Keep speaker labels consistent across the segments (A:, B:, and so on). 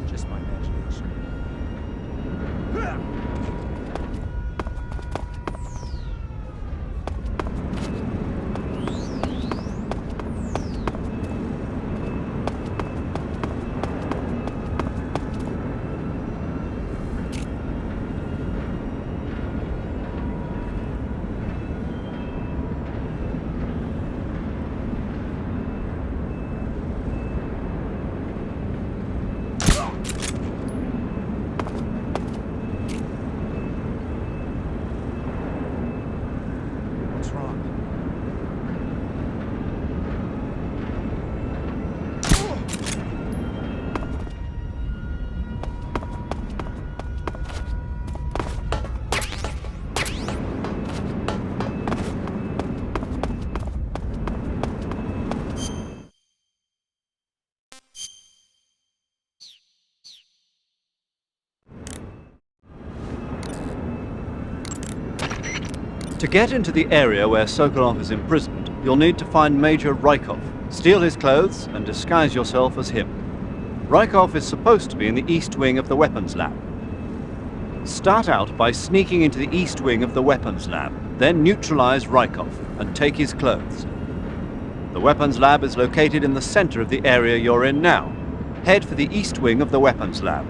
A: Just my imagination.
B: To get into the area where Sokolov is imprisoned, you'll need to find Major Rykov, steal his clothes, and disguise yourself as him. Rykov is supposed to be in the east wing of the weapons lab. Start out by sneaking into the east wing of the weapons lab, then neutralize Rykov and take his clothes. The weapons lab is located in the center of the area you're in now. Head for the east wing of the weapons lab.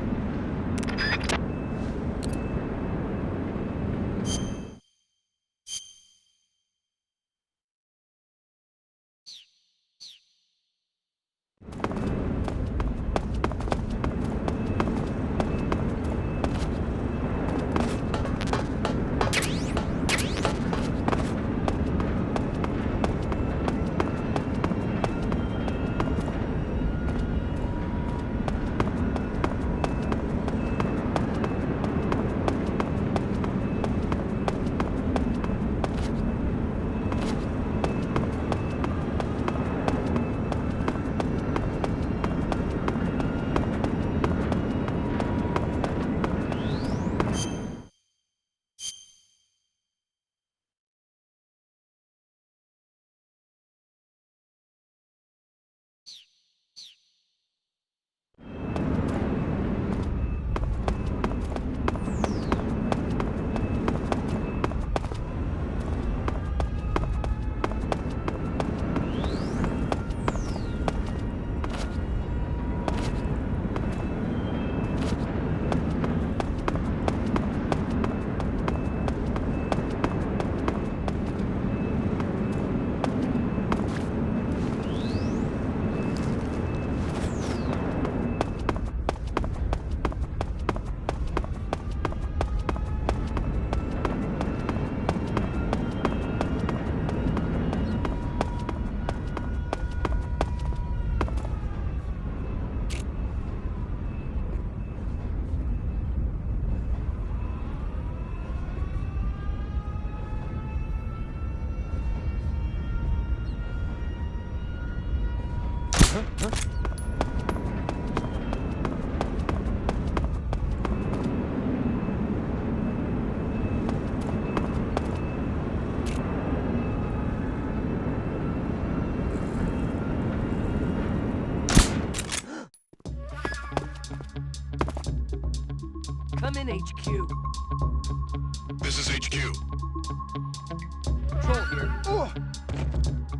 C: Come in, HQ.
D: This is HQ.
C: Control here.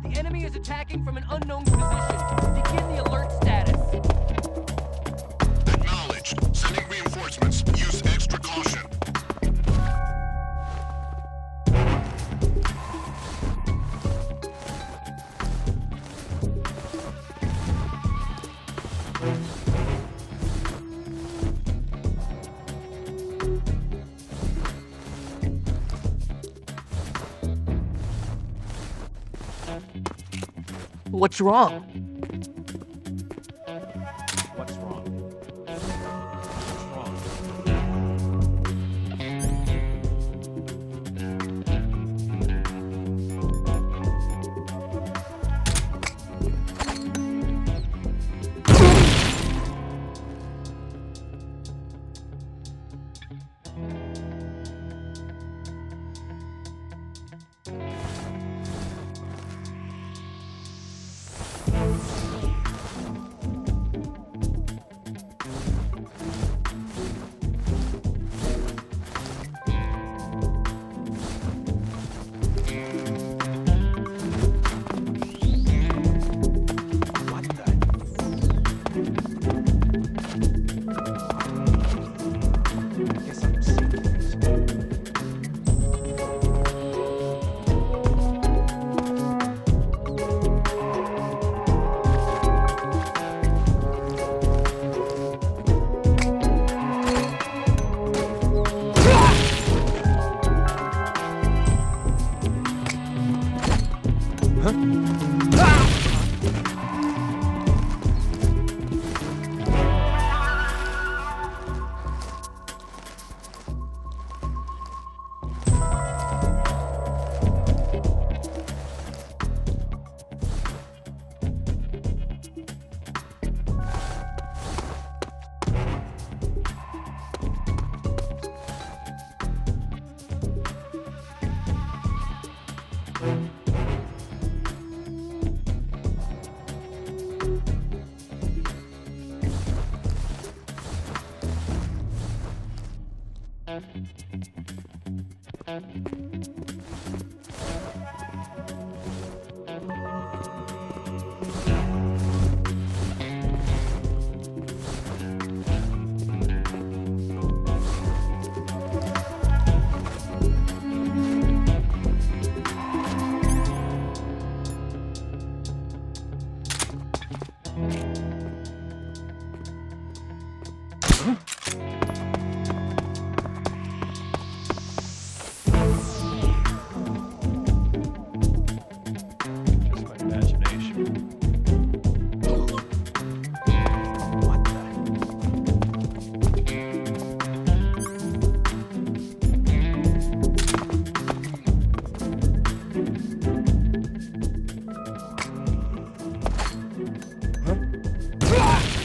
C: The enemy is attacking from an unknown position. Begin the alert status.
D: Acknowledged. Sending reinforcements. Use extra caution.
C: What's wrong?
A: What's wrong? What's wrong? Just my imagination. What the?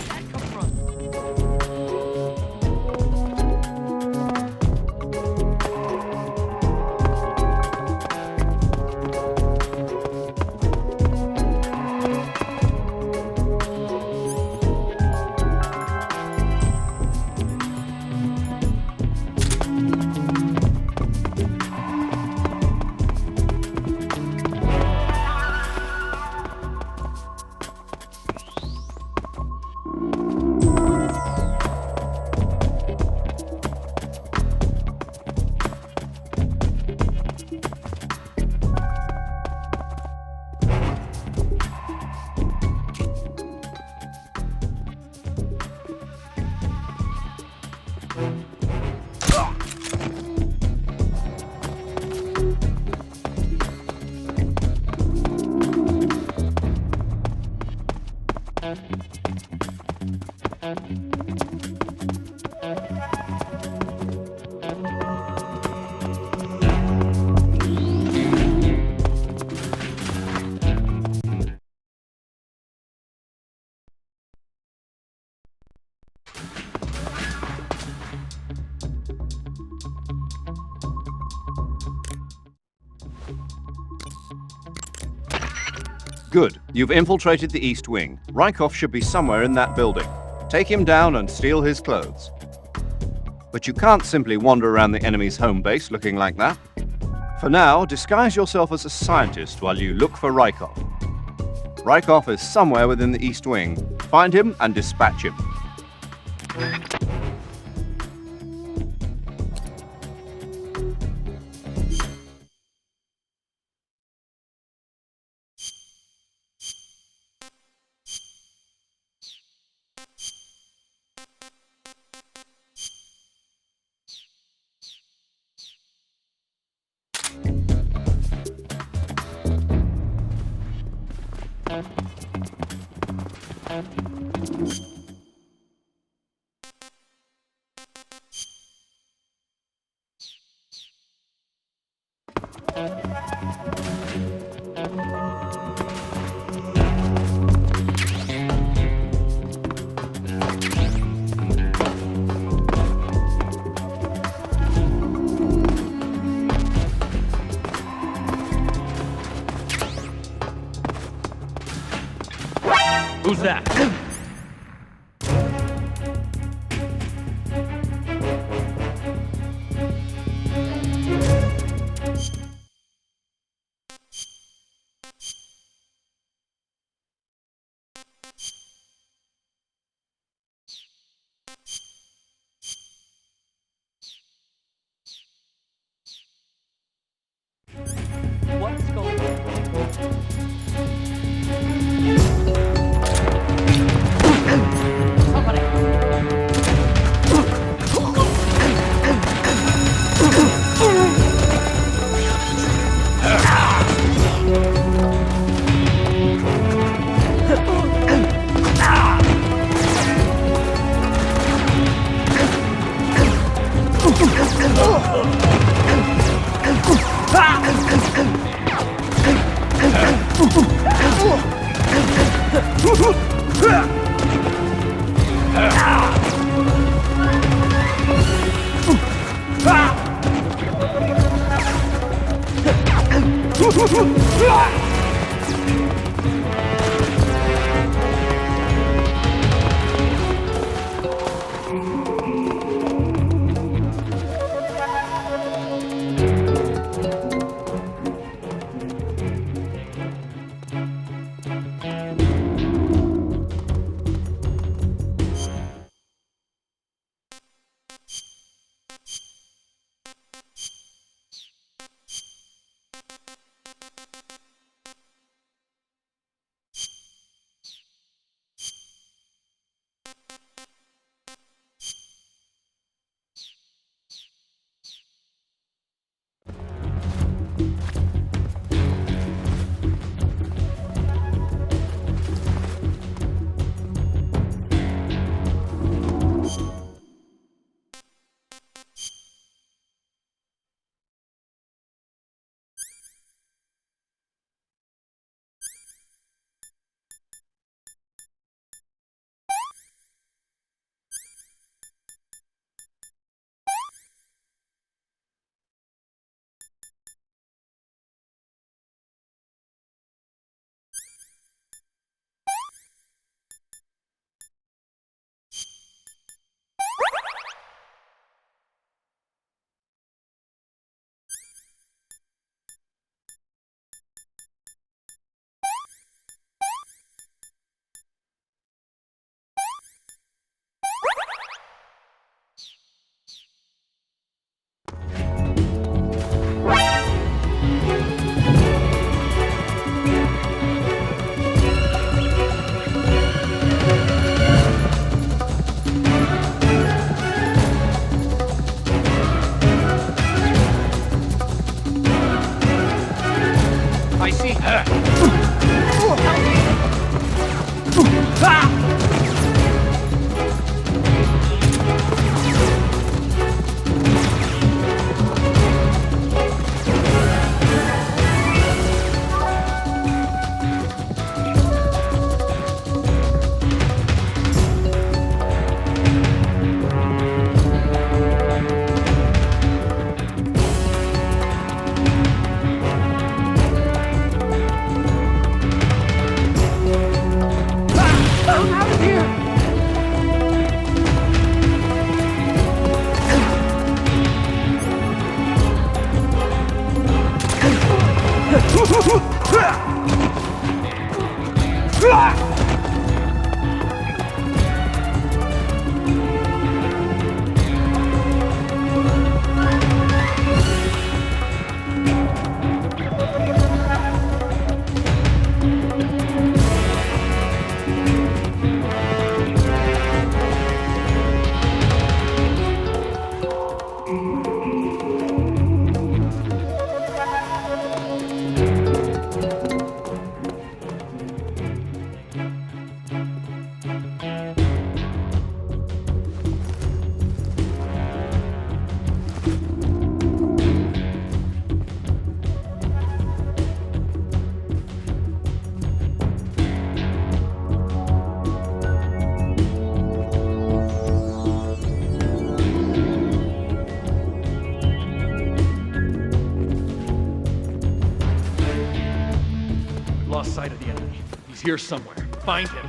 C: That come from?
B: Good. You've infiltrated the East Wing. Rykov should be somewhere in that building. Take him down and steal his clothes. But you can't simply wander around the enemy's home base looking like that. For now, disguise yourself as a scientist while you look for Rykov. Rykov is somewhere within the East Wing. Find him and dispatch him.
A: Who's that?
C: What's going on? Somebody!
A: I see her. Lost sight of the enemy. He's here somewhere. Find him.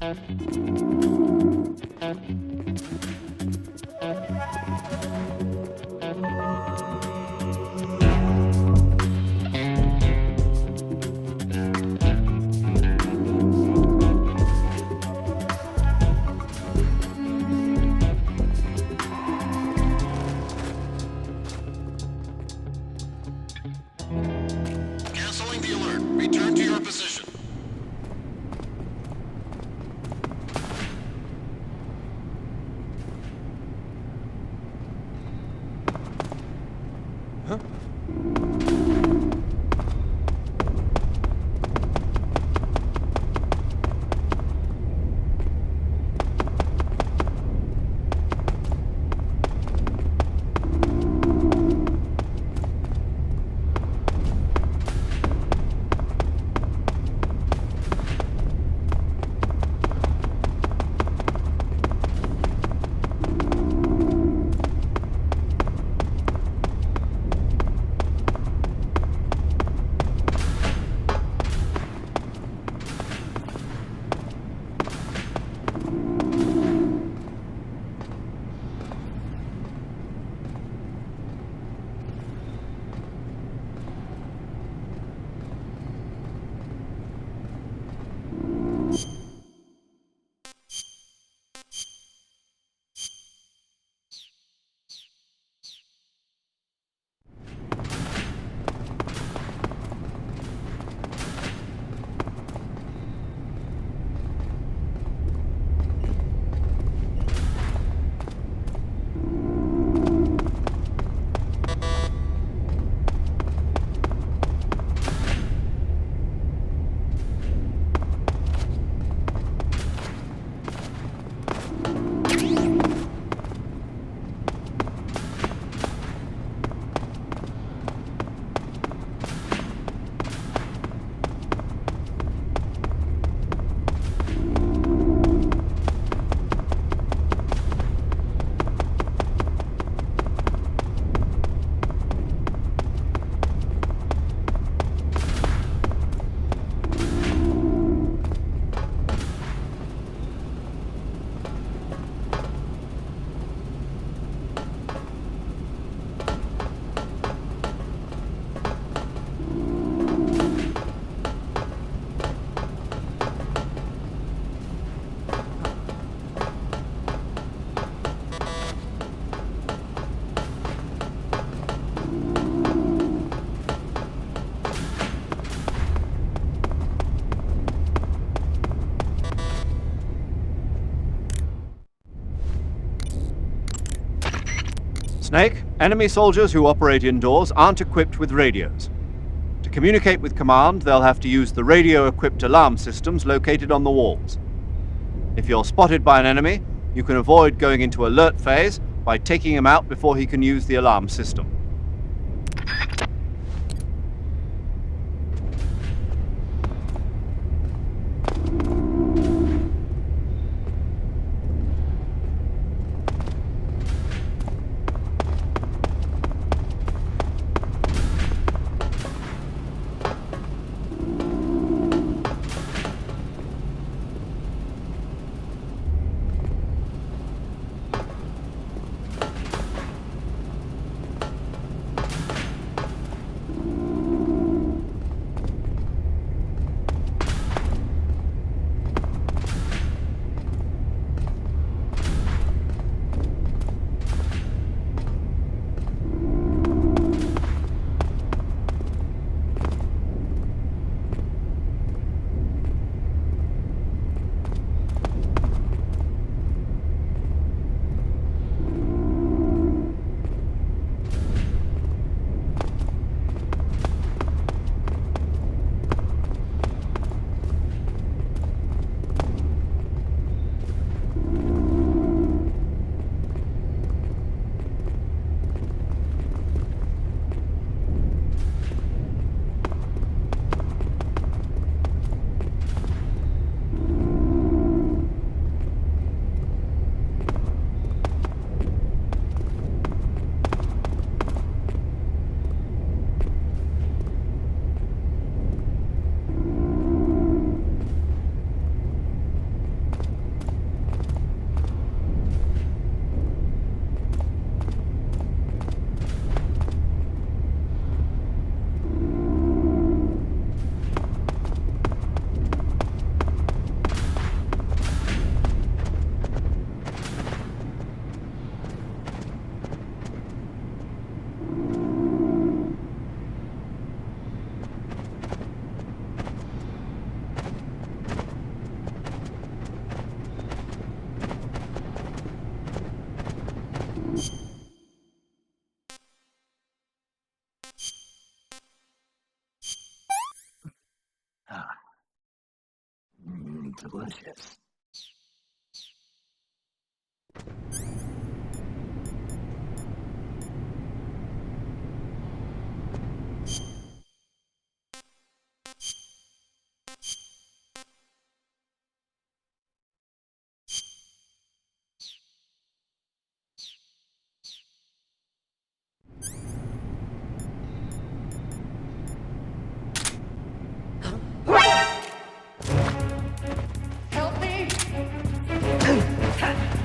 D: Canceling the alert. Return to your position.
B: Snake, enemy soldiers who operate indoors aren't equipped with radios. To communicate with command, they'll have to use the radio-equipped alarm systems located on the walls. If you're spotted by an enemy, you can avoid going into alert phase by taking him out before he can use the alarm system.
E: Delicious.
C: Help me!
D: Support units, move out.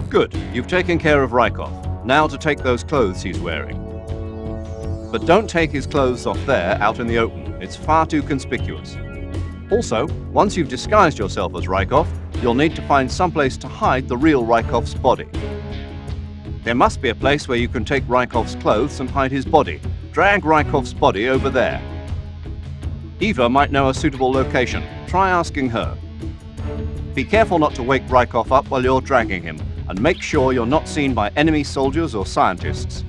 B: Good, you've taken care of Rykov. Now to take those clothes he's wearing. But don't take his clothes off there, out in the open. It's far too conspicuous. Also, once you've disguised yourself as Rykov, you'll need to find someplace to hide the real Rykov's body. There must be a place where you can take Rykov's clothes and hide his body. Drag Rykov's body over there. Eva might know a suitable location. Try asking her. Be careful not to wake Rykov up while you're dragging him, and make sure you're not seen by enemy soldiers or scientists.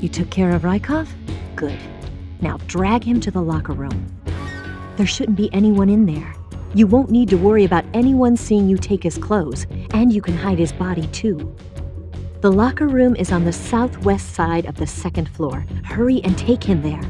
F: You took care of Rykov? Good. Now drag him to the locker room. There shouldn't be anyone in there. You won't need to worry about anyone seeing you take his clothes, and you can hide his body too. The locker room is on the southwest side of the second floor. Hurry and take him there.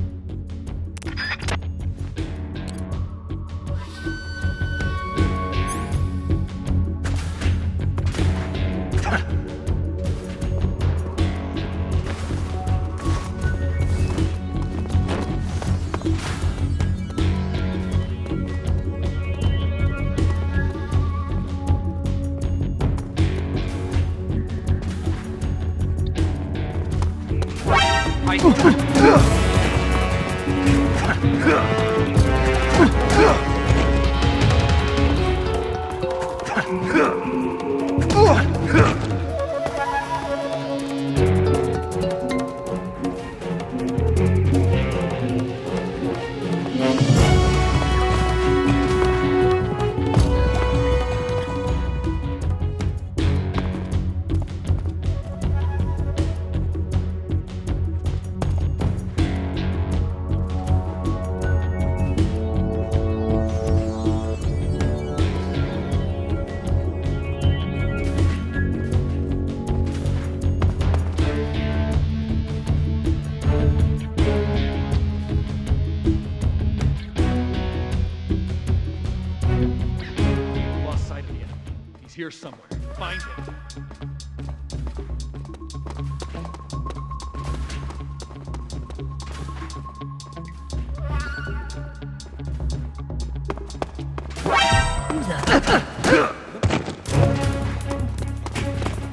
A: Lost sight of the enemy. He's here somewhere. Find him.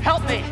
C: Help me!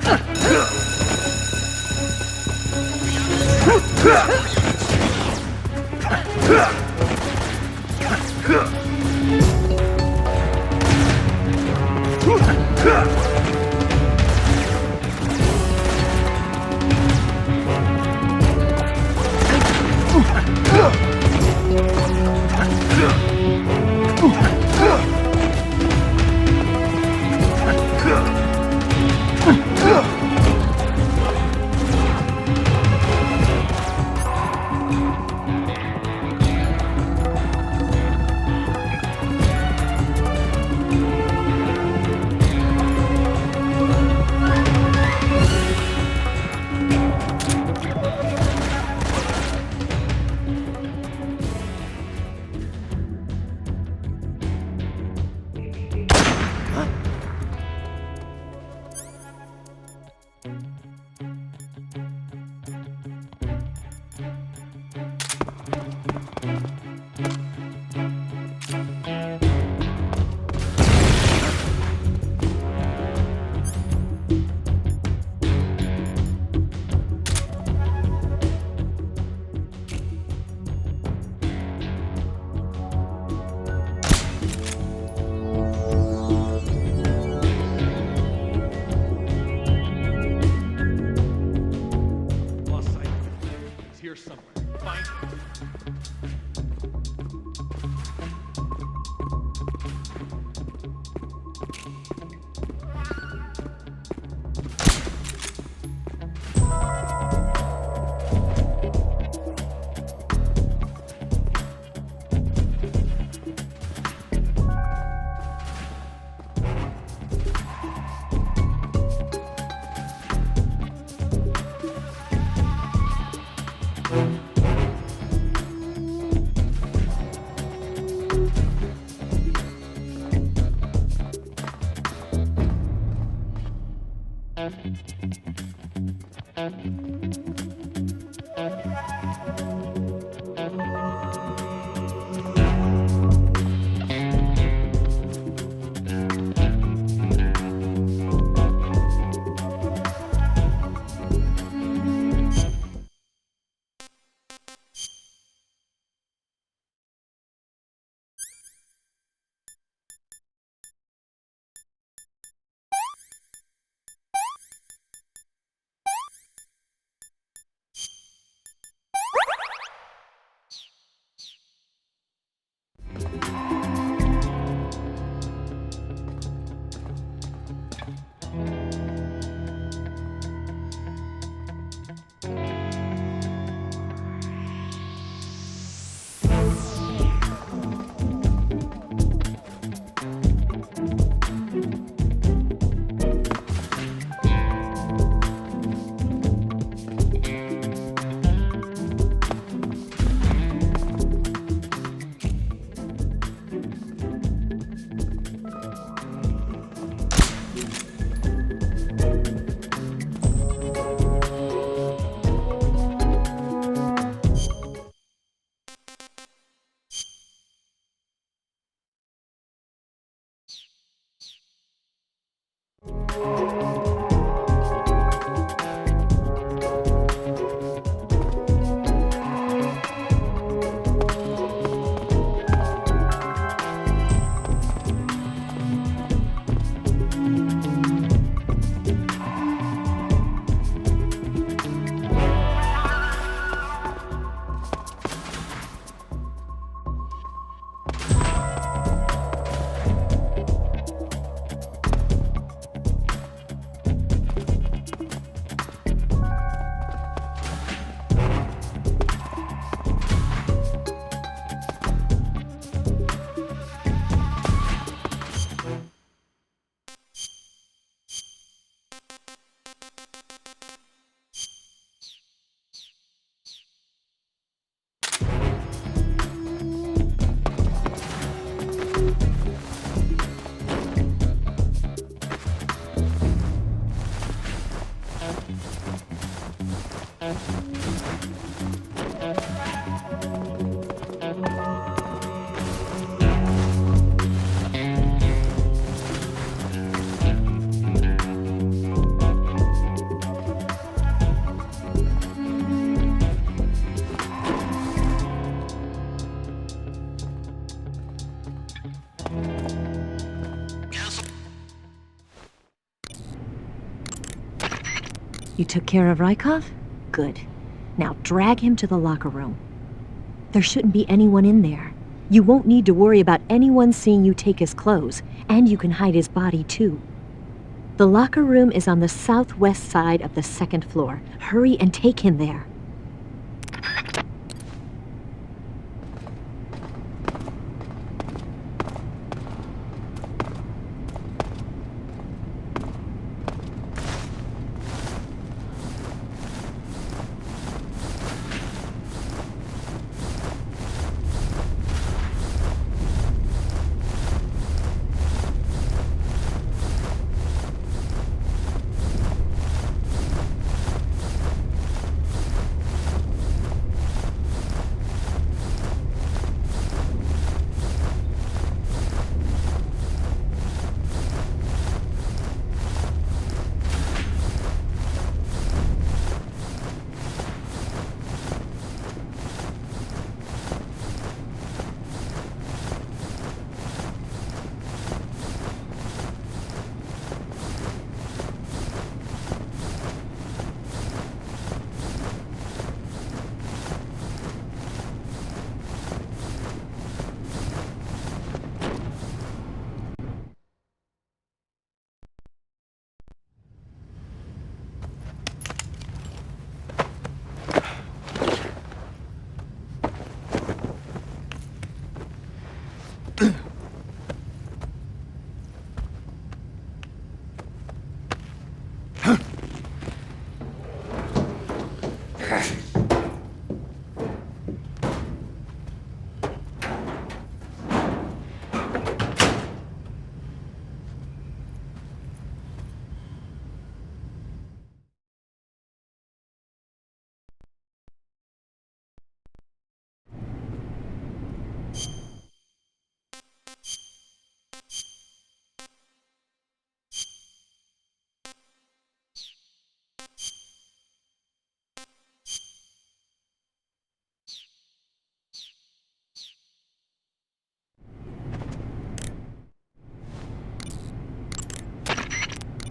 F: You took care of Rykov? Good. Now drag him to the locker room. There shouldn't be anyone in there. You won't need to worry about anyone seeing you take his clothes, and you can hide his body too. The locker room is on the southwest side of the second floor. Hurry and take him there.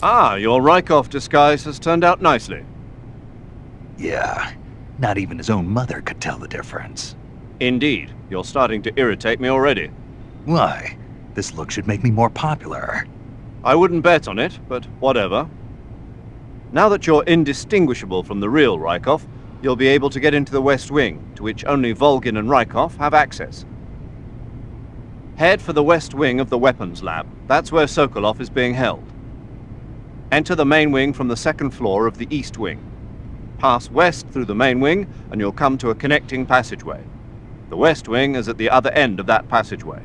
B: Ah, your Rykov disguise has turned out nicely.
E: Yeah, not even his own mother could tell the difference.
B: Indeed, you're starting to irritate me already.
E: Why? This look should make me more popular.
B: I wouldn't bet on it, but whatever. Now that you're indistinguishable from the real Rykov, you'll be able to get into the West Wing, to which only Volgin and Rykov have access. Head for the West Wing of the Weapons Lab. That's where Sokolov is being held. Enter the main wing from the second floor of the East Wing. Pass west through the main wing, and you'll come to a connecting passageway. The West Wing is at the other end of that passageway.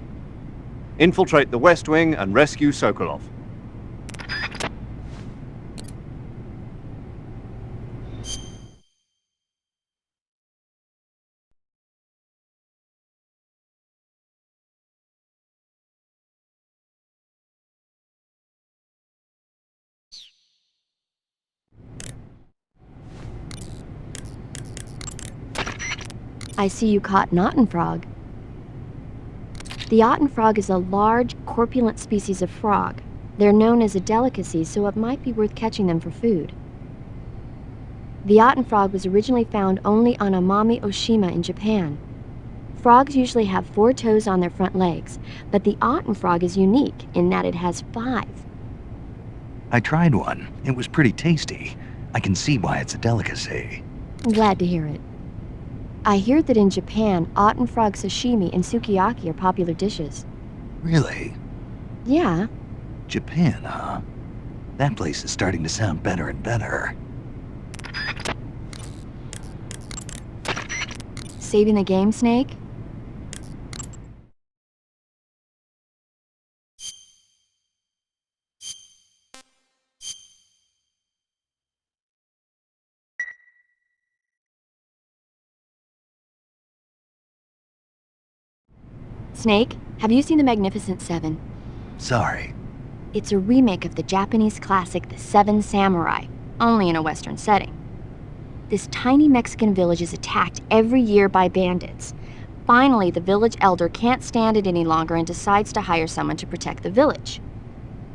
B: Infiltrate the West Wing and rescue Sokolov.
F: I see you caught an Ottenfrog. The Ottenfrog is a large, corpulent species of frog. They're known as a delicacy, so it might be worth catching them for food. The Ottenfrog was originally found only on Amami Oshima in Japan. Frogs usually have 4 toes on their front legs, but the Ottenfrog is unique in that it has 5.
E: I tried one. It was pretty tasty. I can see why it's a delicacy.
F: I'm glad to hear it. I hear that in Japan, Ottenfrog sashimi and sukiyaki are popular dishes.
E: Really?
F: Yeah.
E: Japan, huh? That place is starting to sound better and better.
F: Saving the game, Snake? Snake, have you seen The Magnificent Seven?
E: Sorry.
F: It's a remake of the Japanese classic The Seven Samurai, only in a Western setting. This tiny Mexican village is attacked every year by bandits. Finally, the village elder can't stand it any longer and decides to hire someone to protect the village.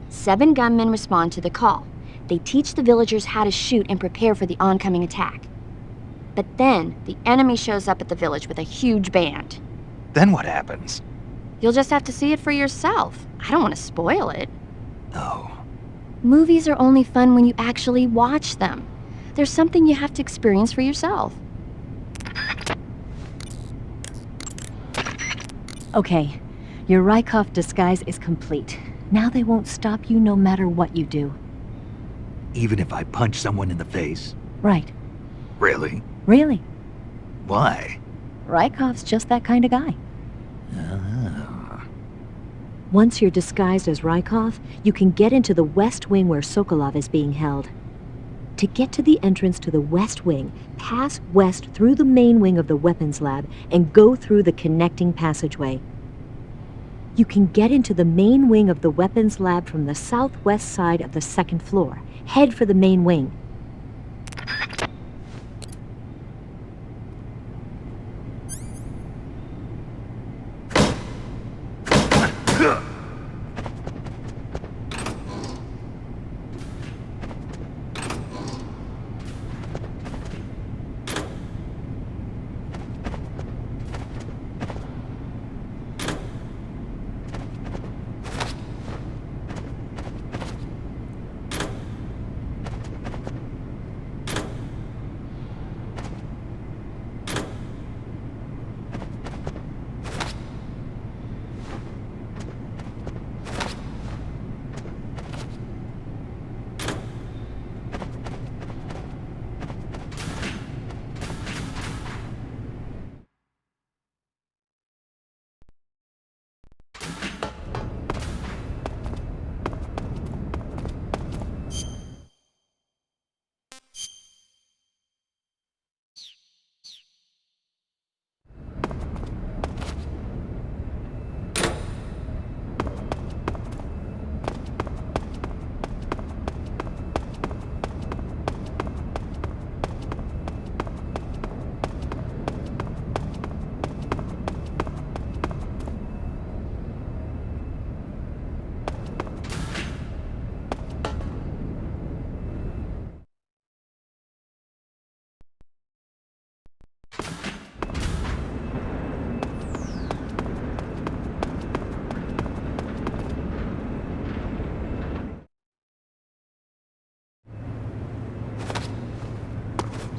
F: 7 gunmen respond to the call. They teach the villagers how to shoot and prepare for the oncoming attack. But then, the enemy shows up at the village with a huge band.
E: Then what happens?
F: You'll just have to see it for yourself. I don't want to spoil it.
E: Oh.
F: Movies are only fun when you actually watch them. There's something you have to experience for yourself. Okay, your Rykov disguise is complete. Now they won't stop you no matter what you do.
E: Even if I punch someone in the face?
F: Right.
E: Really?
F: Really.
E: Why?
F: Rykov's just that kind of guy.
E: Oh.
F: Once you're disguised as Rykov, you can get into the West Wing where Sokolov is being held. To get to the entrance to the West Wing, pass west through the main wing of the weapons lab and go through the connecting passageway. You can get into the main wing of the weapons lab from the southwest side of the second floor. Head for the main wing.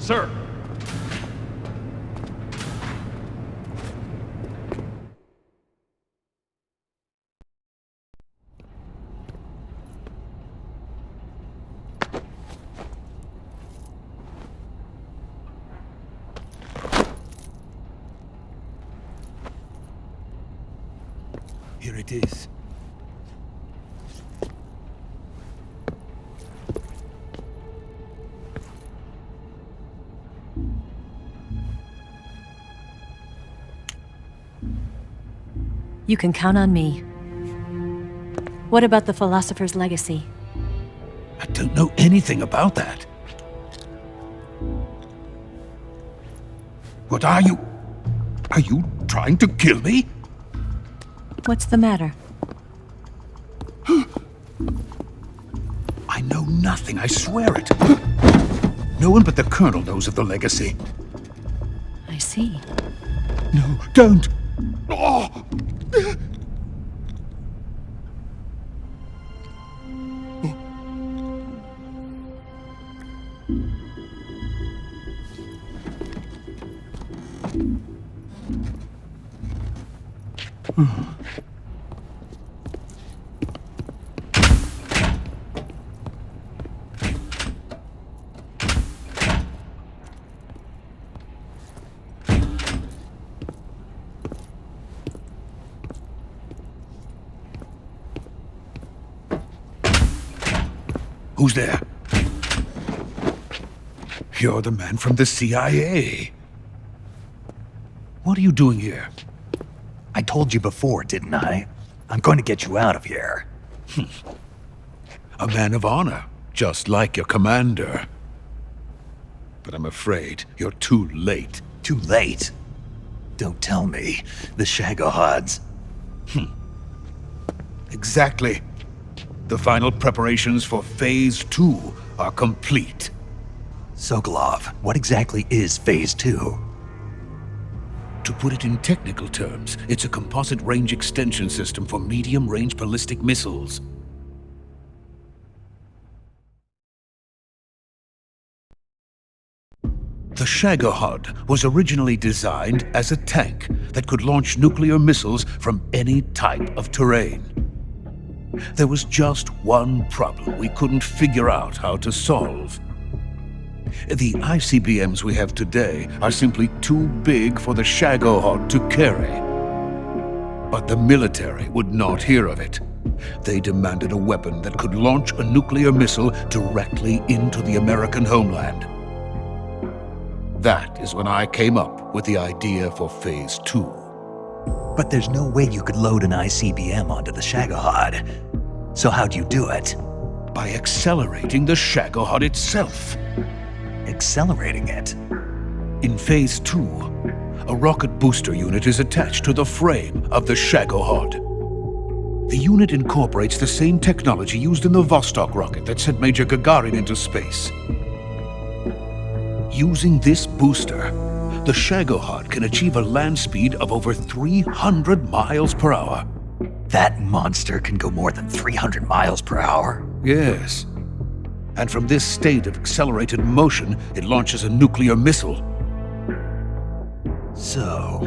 A: Sir!
G: Here it is.
F: You can count on me. What about the philosopher's legacy?
G: I don't know anything about that. What are you? Are you trying to kill me?
F: What's the matter?
G: I know nothing, I swear it. No one but the Colonel knows of the legacy.
F: I see.
G: No, don't! Oh! Who's there? You're the man from the CIA. What are you doing here?
E: I told you before, didn't I? I'm going to get you out of here.
G: A man of honor, just like your commander. But I'm afraid you're too late.
E: Too late? Don't tell me. The Shagohods.
G: Exactly. The final preparations for Phase 2 are complete.
E: Sokolov, what exactly is Phase 2?
G: To put it in technical terms, it's a composite range extension system for medium-range ballistic missiles. The Shagohod was originally designed as a tank that could launch nuclear missiles from any type of terrain. There was just one problem we couldn't figure out how to solve. The ICBMs we have today are simply too big for the Shagohod to carry. But the military would not hear of it. They demanded a weapon that could launch a nuclear missile directly into the American homeland. That is when I came up with the idea for Phase 2.
E: But there's no way you could load an ICBM onto the Shagohod. So how'd you do it?
G: By accelerating the Shagohod itself.
E: Accelerating it?
G: In Phase 2, a rocket booster unit is attached to the frame of the Shagohod. The unit incorporates the same technology used in the Vostok rocket that sent Major Gagarin into space. Using this booster, the Shagohod can achieve a land speed of over 300 miles per hour.
E: That monster can go more than 300 miles per hour?
G: Yes. And from this state of accelerated motion, it launches a nuclear missile.
E: So,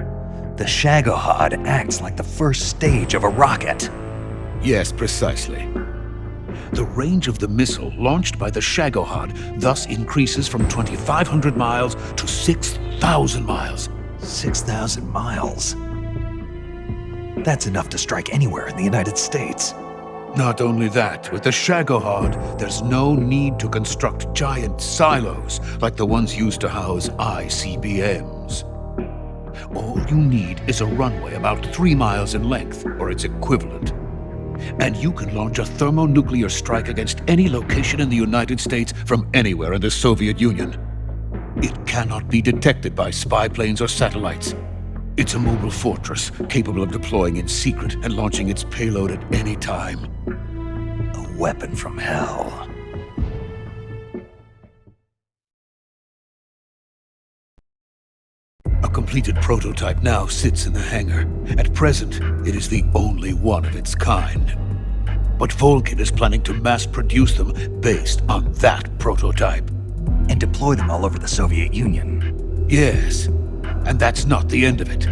E: the Shagohod acts like the first stage of a rocket.
G: Yes, precisely. The range of the missile launched by the Shagohod thus increases from 2,500 miles to 6,000 miles.
E: 6,000 miles? That's enough to strike anywhere in the United States.
G: Not only that, with the Shagohod, there's no need to construct giant silos like the ones used to house ICBMs. All you need is a runway about 3 miles in length, or its equivalent. And you can launch a thermonuclear strike against any location in the United States from anywhere in the Soviet Union. It cannot be detected by spy planes or satellites. It's a mobile fortress, capable of deploying in secret and launching its payload at any time.
E: A weapon from hell.
G: A completed prototype now sits in the hangar. At present, it is the only one of its kind. But Volkin is planning to mass produce them based on that prototype.
E: And deploy them all over the Soviet Union.
G: Yes, and that's not the end of it.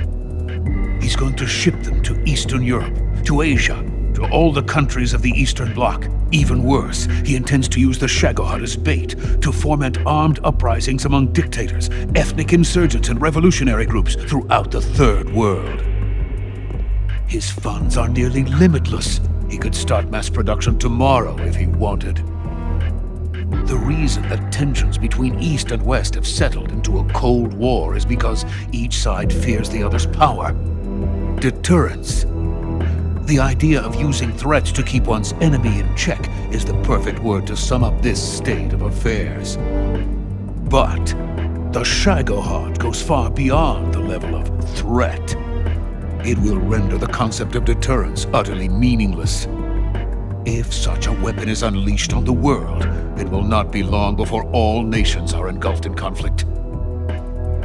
G: He's going to ship them to Eastern Europe, to Asia, to all the countries of the Eastern Bloc. Even worse, he intends to use the Shagohod as bait to foment armed uprisings among dictators, ethnic insurgents, and revolutionary groups throughout the Third World. His funds are nearly limitless. He could start mass production tomorrow if he wanted. The reason that tensions between East and West have settled into a Cold War is because each side fears the other's power. Deterrence. The idea of using threats to keep one's enemy in check is the perfect word to sum up this state of affairs. But the Shagohod goes far beyond the level of threat. It will render the concept of deterrence utterly meaningless. If such a weapon is unleashed on the world, it will not be long before all nations are engulfed in conflict.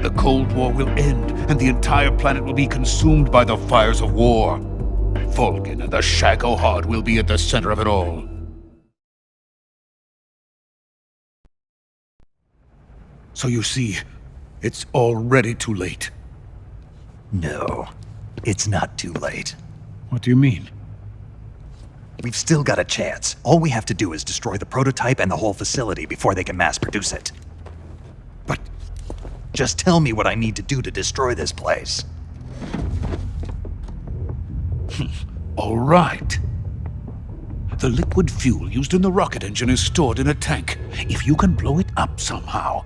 G: The Cold War will end, and the entire planet will be consumed by the fires of war. Vulcan and the Shagohod will be at the center of it all. So you see, it's already too late.
E: No, it's not too late.
G: What do you mean?
E: We've still got a chance. All we have to do is destroy the prototype and the whole facility before they can mass produce it.
G: But
E: just tell me what I need to do to destroy this place.
G: all right. The liquid fuel used in the rocket engine is stored in a tank. If you can blow it up somehow,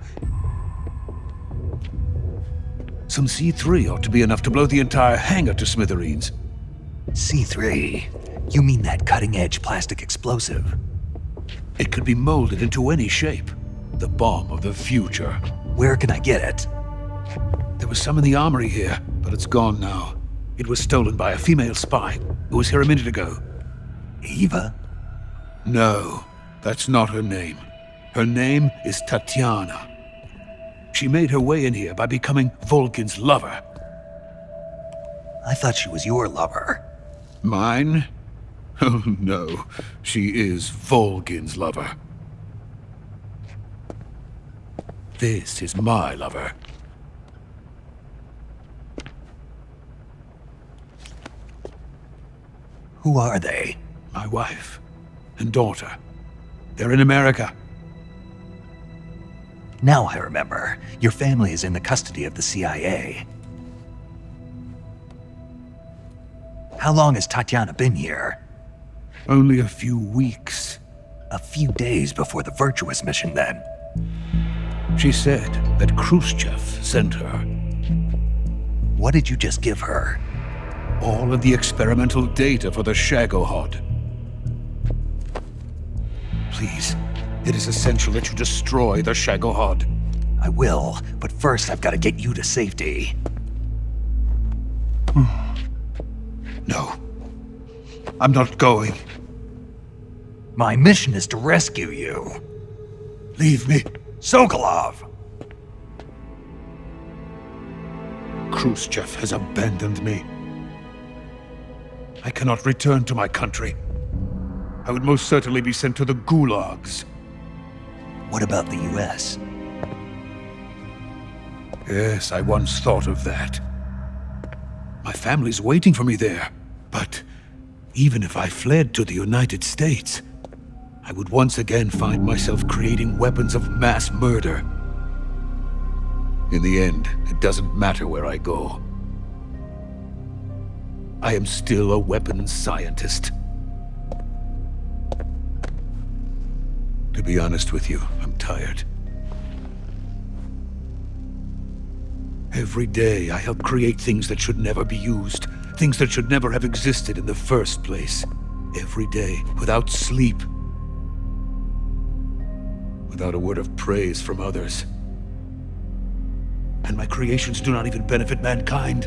G: some C3 ought to be enough to blow the entire hangar to smithereens.
E: C3? You mean that cutting-edge plastic explosive?
G: It could be molded into any shape. The bomb of the future.
E: Where can I get it?
G: There was some in the armory here, but it's gone now. It was stolen by a female spy who was here a minute ago.
E: Eva?
G: No, that's not her name. Her name is Tatiana. She made her way in here by becoming Vulcan's lover.
E: I thought she was your lover.
G: Mine? Oh no, she is Vulcan's lover. This is my lover.
E: Who are they?
G: My wife and daughter. They're in America.
E: Now I remember. Your family is in the custody of the CIA. How long has Tatiana been here?
G: Only a few weeks.
E: A few days before the Virtuous mission, then.
G: She said that Khrushchev sent her.
E: What did you just give her?
G: All of the experimental data for the Shagohod. Please, it is essential that you destroy the Shagohod.
E: I will, but first I've got to get you to safety.
G: No. I'm not going.
E: My mission is to rescue you.
G: Leave me.
E: Sokolov!
G: Khrushchev has abandoned me. I cannot return to my country. I would most certainly be sent to the gulags.
E: What about the US?
G: Yes, I once thought of that. My family's waiting for me there. But even if I fled to the United States, I would once again find myself creating weapons of mass murder. In the end, it doesn't matter where I go. I am still a weapons scientist. To be honest with you, I'm tired. Every day, I help create things that should never be used, things that should never have existed in the first place. Every day, without sleep, without a word of praise from others. And my creations do not even benefit mankind.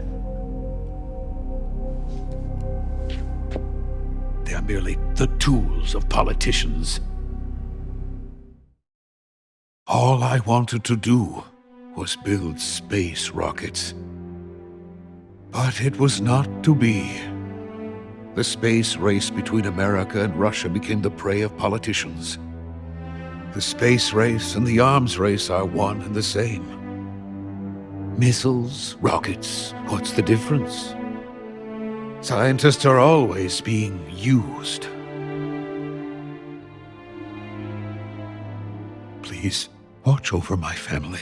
G: They are merely the tools of politicians. All I wanted to do was build space rockets. But it was not to be. The space race between America and Russia became the prey of politicians. The space race and the arms race are one and the same. Missiles, rockets, what's the difference? Scientists are always being used. Please, watch over my family.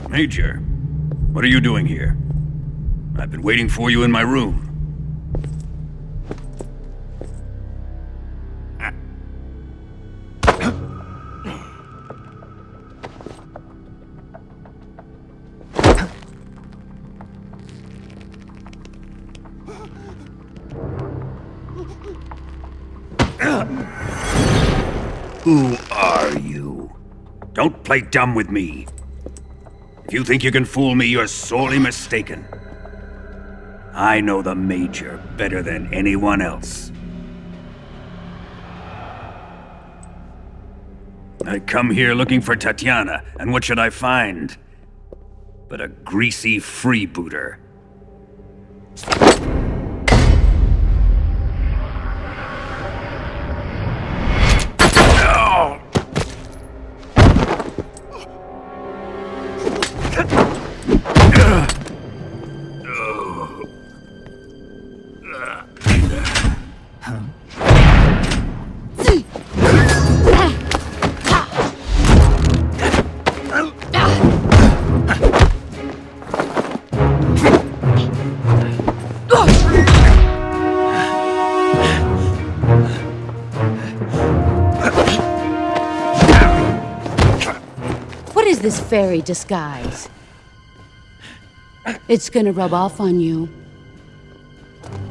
H: Major, what are you doing here? I've been waiting for you in my room. Who are you? Don't play dumb with me. If you think you can fool me, you're sorely mistaken. I know the Major better than anyone else. I come here looking for Tatiana, and what should I find? But a greasy freebooter.
I: This fairy disguise. It's gonna rub off on you.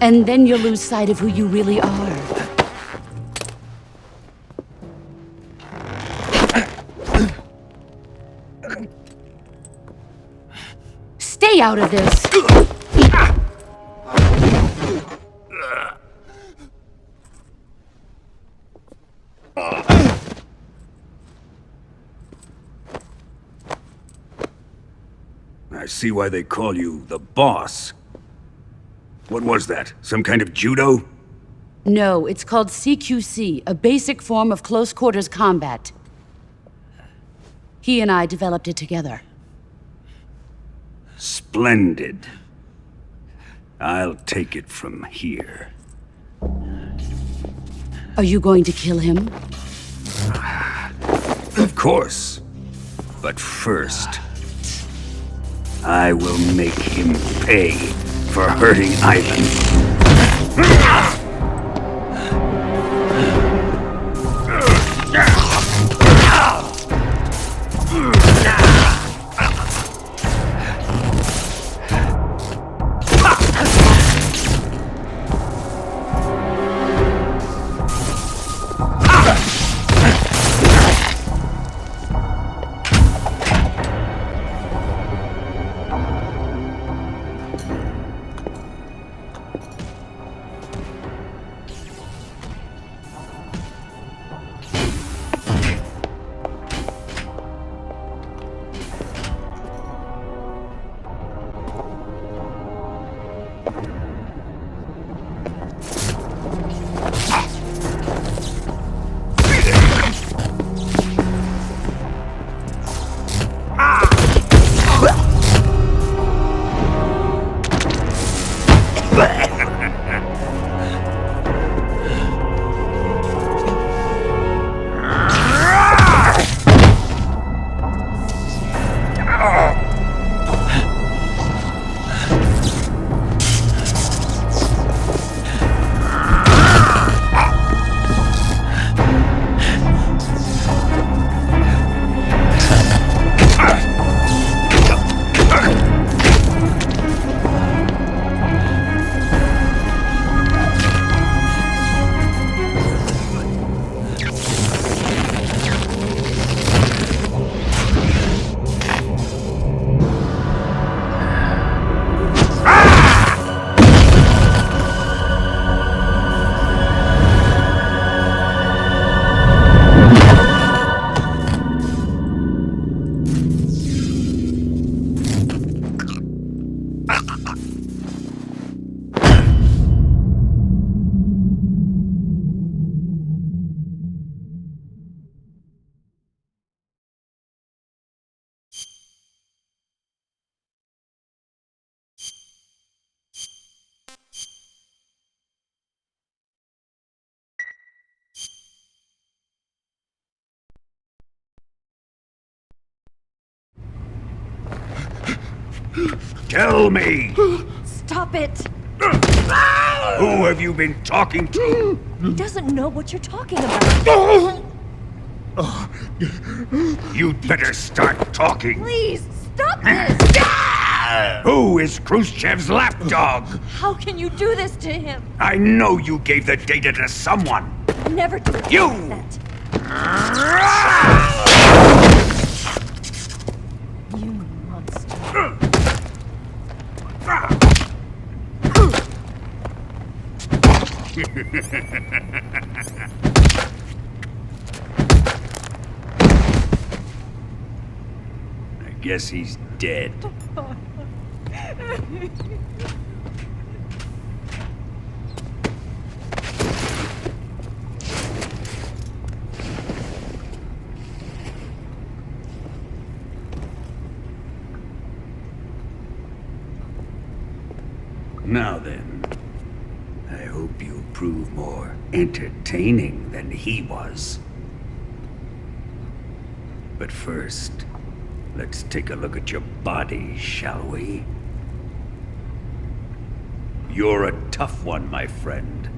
I: And then you'll lose sight of who you really are. Stay out of this!
H: I see why they call you the boss. What was that? Some kind of judo?
I: No, it's called CQC, a basic form of close quarters combat. He and I developed it together.
H: Splendid. I'll take it from here.
I: Are you going to kill him?
H: Of course. But first, I will make him pay for hurting Ivan. Tell me!
F: Stop it!
H: Who have you been talking to?
F: He doesn't know what you're talking about.
H: You'd better start talking.
F: Please, stop this!
H: Who is Khrushchev's lapdog?
F: How can you do this to him?
H: I know you gave the data to someone.
F: Never do it
H: You!
F: like that. You monster.
H: I guess he's dead. Now then, I hope you prove more entertaining than he was. But first, let's take a look at your body, shall we? You're a tough one, my friend.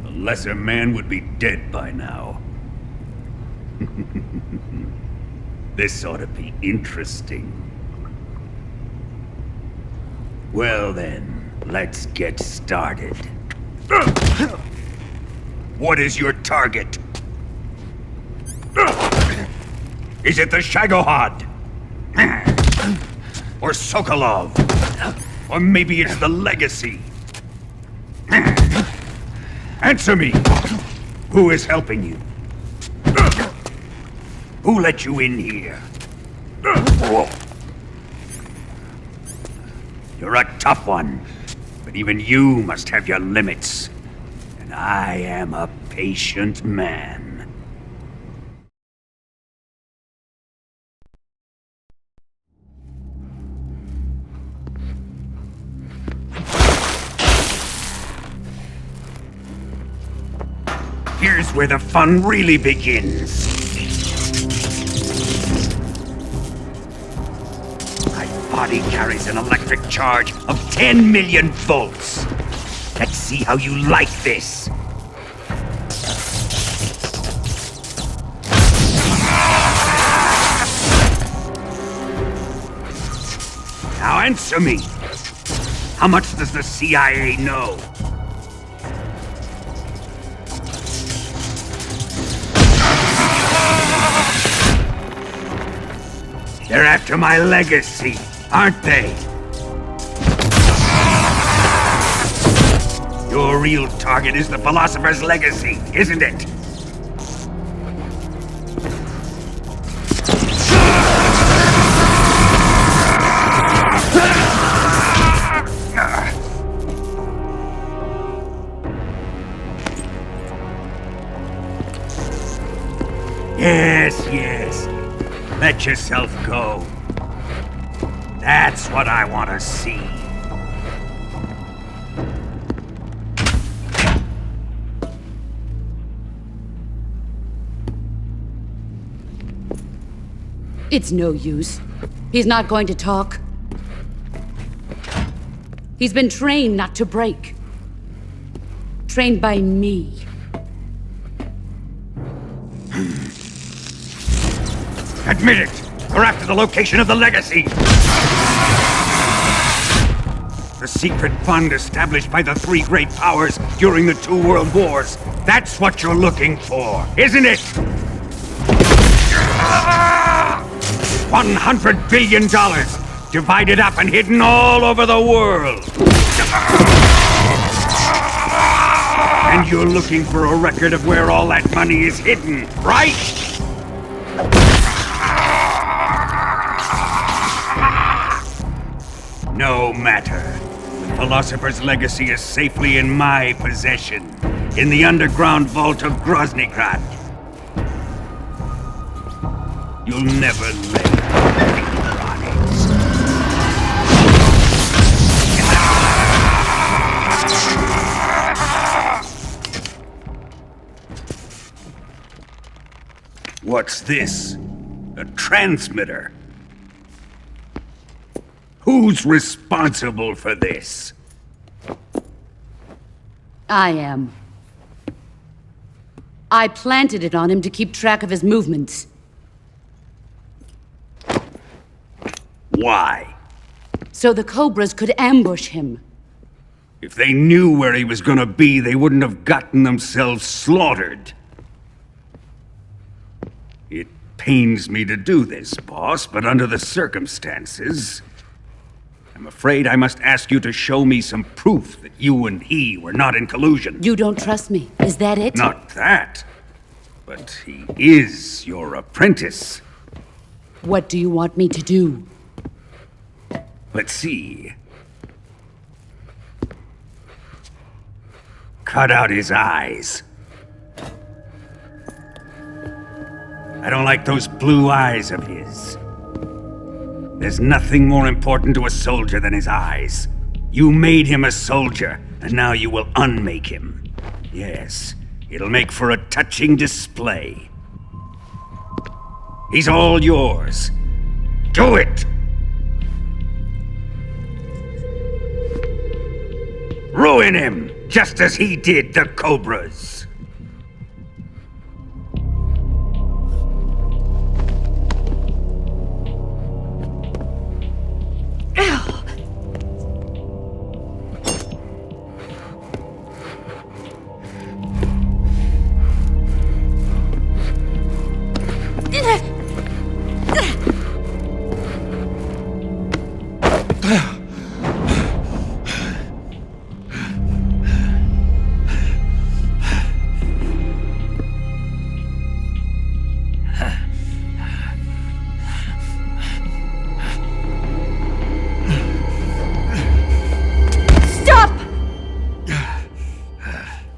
H: A lesser man would be dead by now. This ought to be interesting. Well then, let's get started. What is your target? Is it the Shagohod? Or Sokolov? Or maybe it's the Legacy? Answer me! Who is helping you? Who let you in here? You're a tough one, but even you must have your limits. And I am a patient man. Here's where the fun really begins. My body carries an electric charge of 10 million volts. Let's see how you like this. Now answer me. How much does the CIA know? They're after my legacy, aren't they? Your real target is the Philosopher's Legacy, isn't it? Yes, yes. Let yourself go. That's what I want to see.
I: It's no use. He's not going to talk. He's been trained not to break. Trained by me.
H: Admit it! We're after the location of the Legacy! The secret fund established by the three great powers during the 2 world wars. That's what you're looking for, isn't it? $100 billion, divided up and hidden all over the world. And you're looking for a record of where all that money is hidden, right? No matter. The Philosopher's Legacy is safely in my possession, in the underground vault of Groznygrad. You'll never lay a finger on it. What's this? A transmitter? Who's responsible for this?
I: I am. I planted it on him to keep track of his movements.
H: Why?
I: So the Cobras could ambush him.
H: If they knew where he was gonna be, they wouldn't have gotten themselves slaughtered. It pains me to do this, boss, but under the circumstances, I'm afraid I must ask you to show me some proof that you and he were not in collusion.
I: You don't trust me, is that it?
H: Not that, but he is your apprentice.
I: What do you want me to do?
H: Let's see. Cut out his eyes. I don't like those blue eyes of his. There's nothing more important to a soldier than his eyes. You made him a soldier, and now you will unmake him. Yes, it'll make for a touching display. He's all yours. Do it! Ruin him, just as he did the Cobras.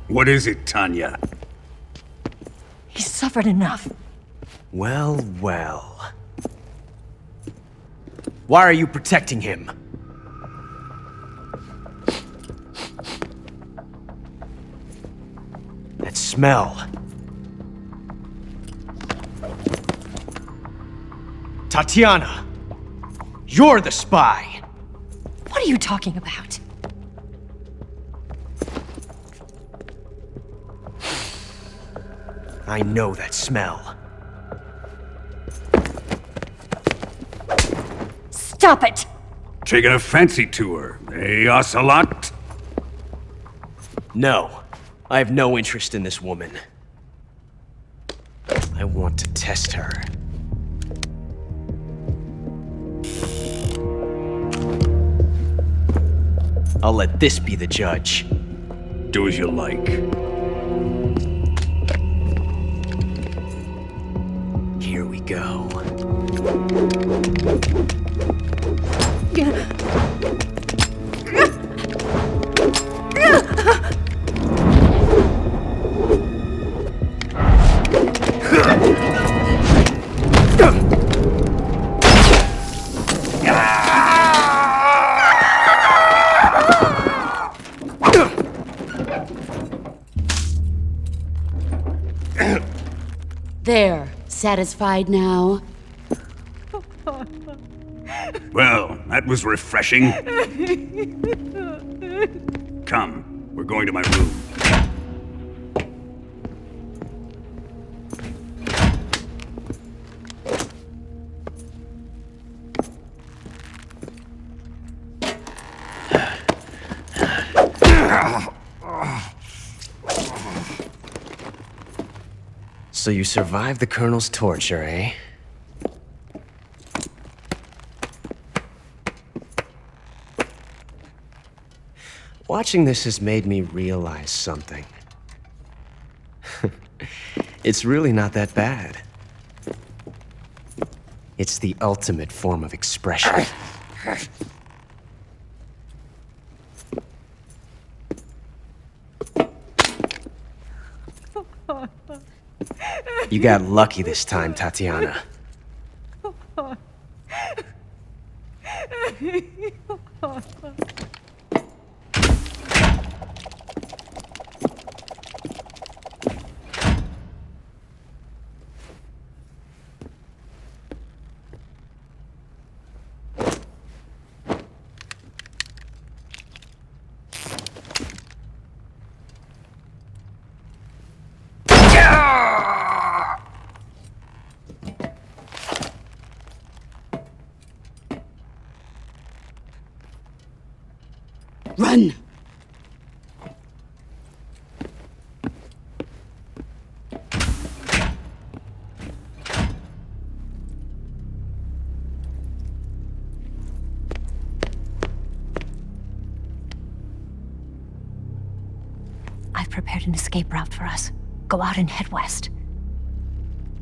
H: What is it, Tanya?
F: He's suffered enough.
J: Well, well. Why are you protecting him? That smell. Tatiana! You're the spy!
F: What are you talking about?
J: I know that smell.
F: Stop it!
H: Taking a fancy to her, eh, Ocelot?
J: No, I have no interest in this woman. I want to test her. I'll let this be the judge.
H: Do as you like.
J: Here we go.
I: There, satisfied now?
H: Well, that was refreshing. Come, we're going to my room.
J: So you survived the Colonel's torture, eh? Watching this has made me realize something. It's really not that bad. It's the ultimate form of expression. You got lucky this time, Tatiana.
I: Run!
F: I've prepared an escape route for us. Go out and head west.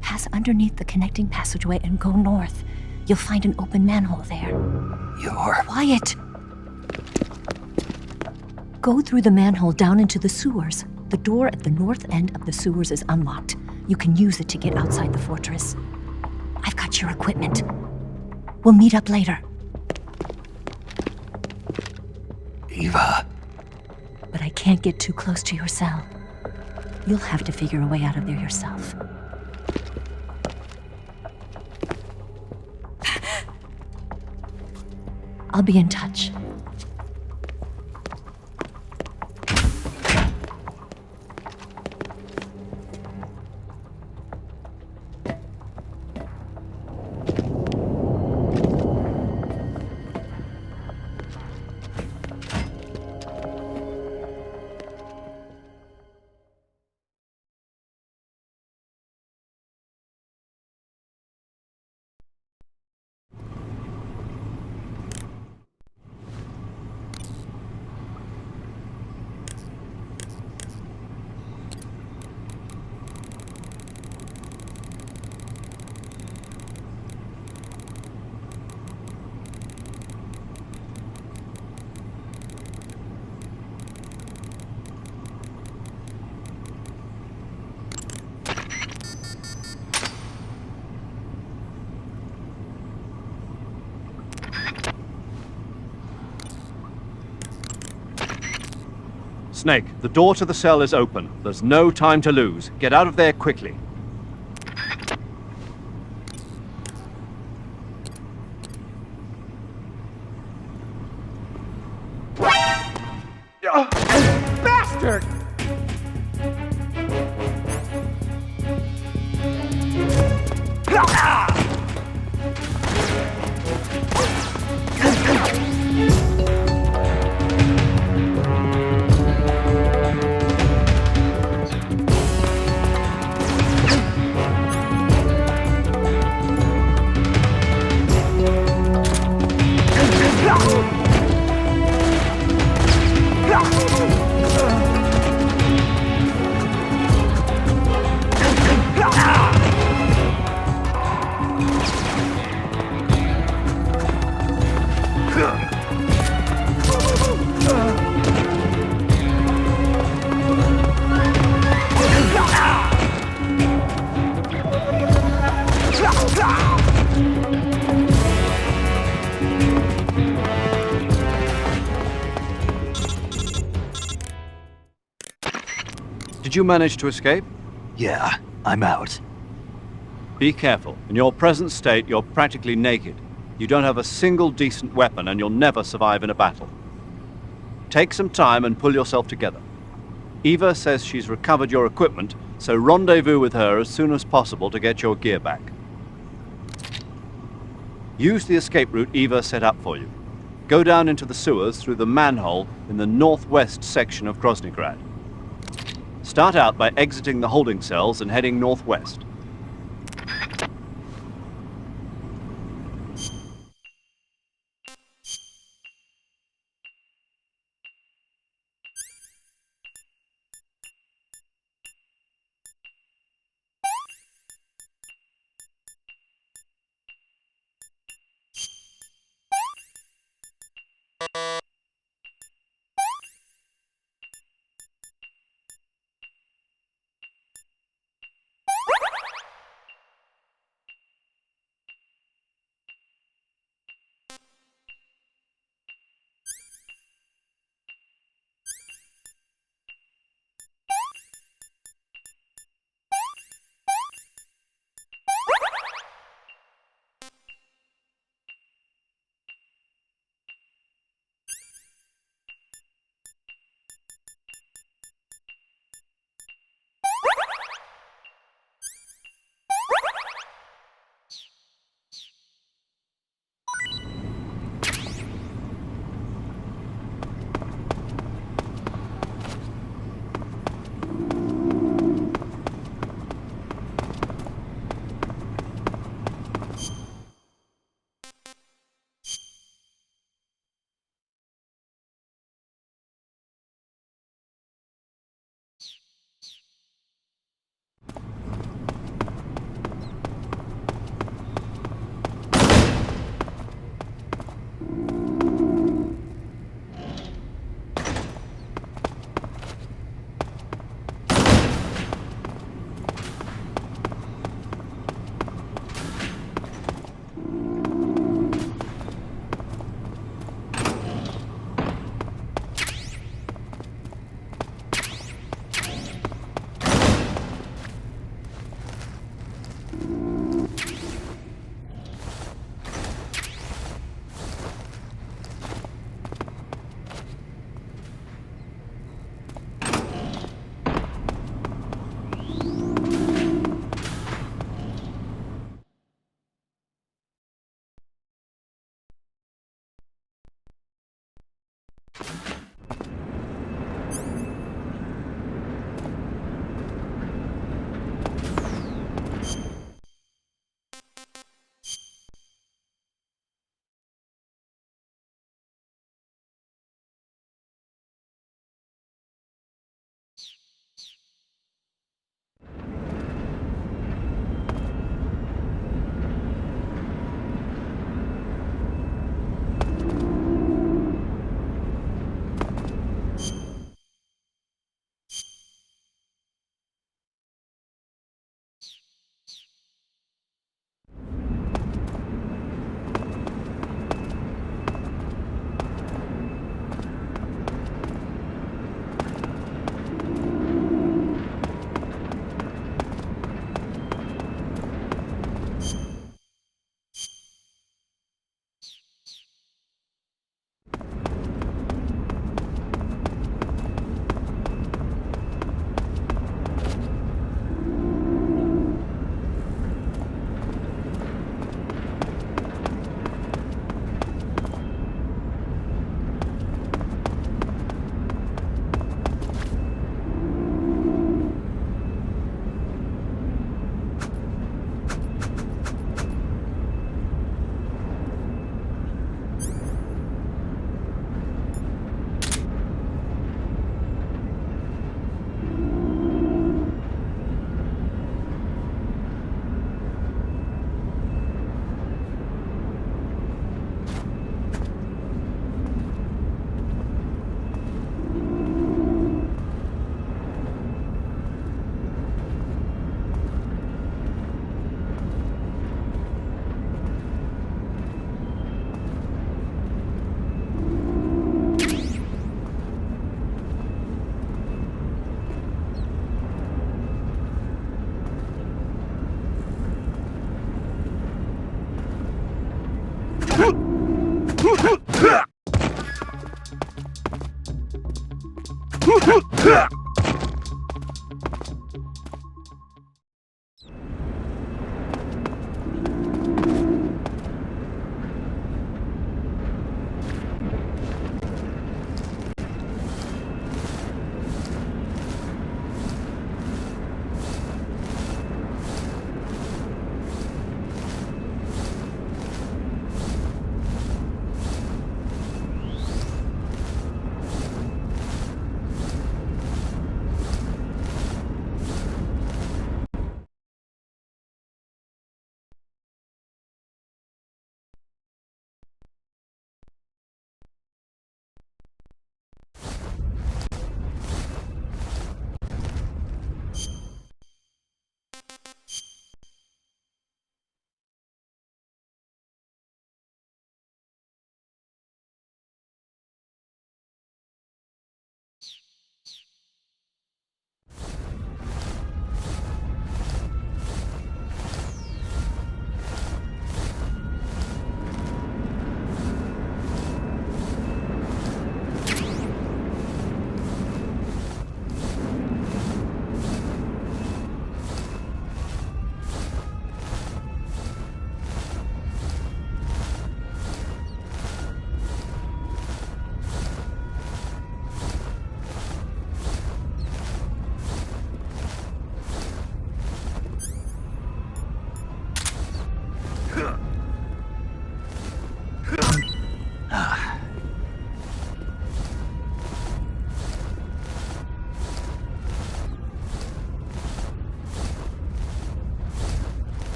F: Pass underneath the connecting passageway and go north. You'll find an open manhole there.
E: You're...
F: Quiet! Go through the manhole down into the sewers. The door at the north end of the sewers is unlocked. You can use it to get outside the fortress. I've got your equipment. We'll meet up later.
E: Eva.
F: But I can't get too close to your cell. You'll have to figure a way out of there yourself. I'll be in touch.
B: Snake, the door to the cell is open. There's no time to lose. Get out of there quickly.
A: Bastard!
B: Did you manage to escape?
E: Yeah, I'm out.
B: Be careful. In your present state, you're practically naked. You don't have a single decent weapon, and you'll never survive in a battle. Take some time and pull yourself together. Eva says she's recovered your equipment, so rendezvous with her as soon as possible to get your gear back. Use the escape route Eva set up for you. Go down into the sewers through the manhole in the northwest section of Groznygrad. Start out by exiting the holding cells and heading northwest.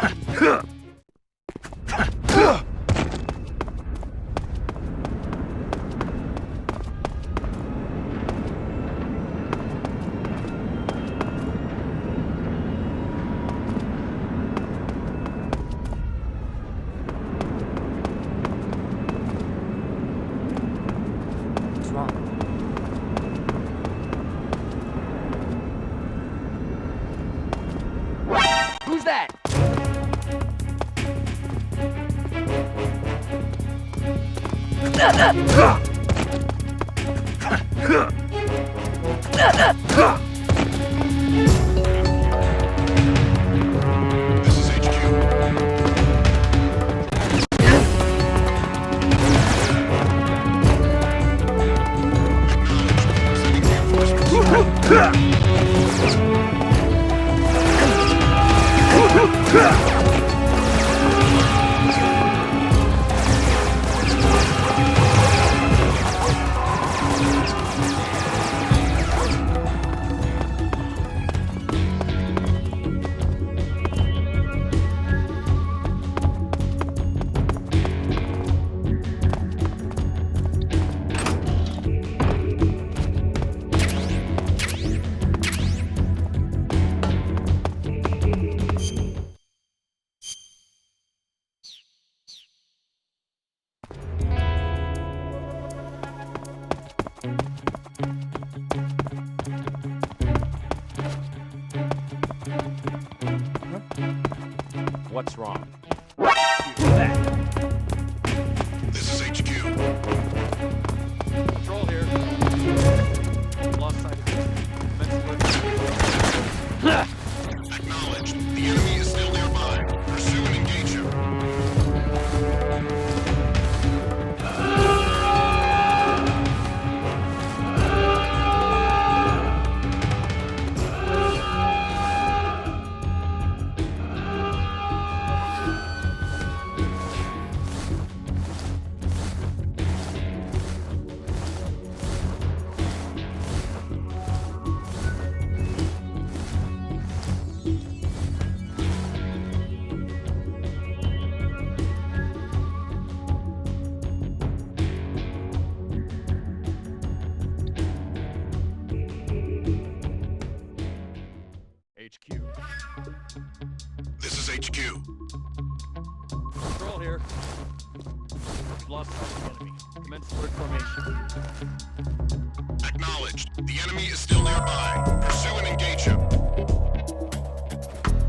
C: What's wrong? Who's that?
D: This is HQ. Sending reinforcements.
A: What's wrong?
D: This is HQ.
A: Control here. Lost sight of it. Commence alert.
D: Acknowledged. The enemy is still nearby. Pursue and engage him.
A: HQ.
D: This is HQ.
A: Control here. Lost sight of the enemy. Commence alert formation.
D: Acknowledged. The enemy is still nearby. Pursue and engage him.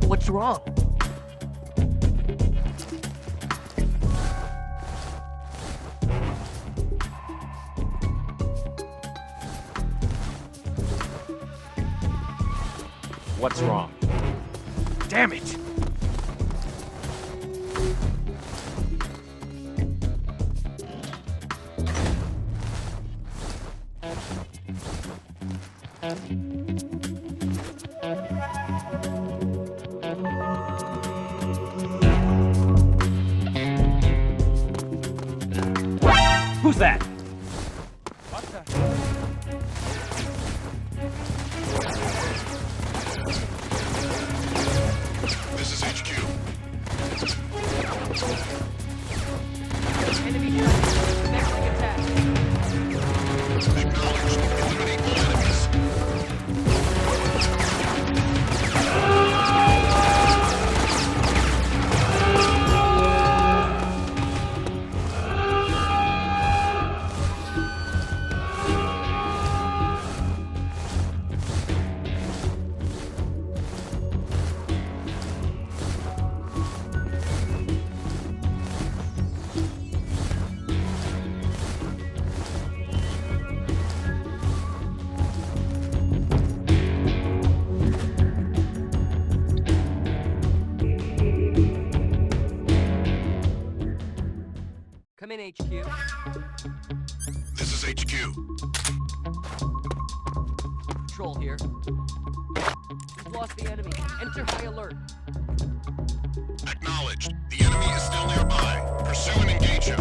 C: What's wrong?
A: What's wrong? Damn it! Who's that? What the?
D: This is HQ.
C: Enemy connecting attack.
D: Acknowledged. Eliminate all enemies.
C: Come in, HQ.
D: This is HQ.
C: Control here. We've lost the enemy. Enter high alert.
D: Acknowledged. The enemy is still nearby. Pursue and engage him.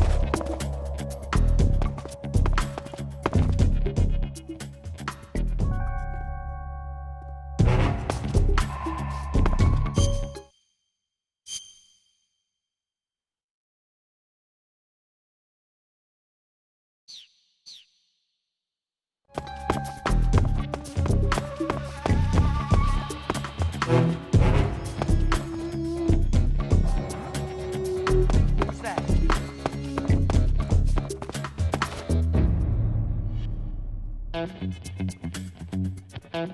C: No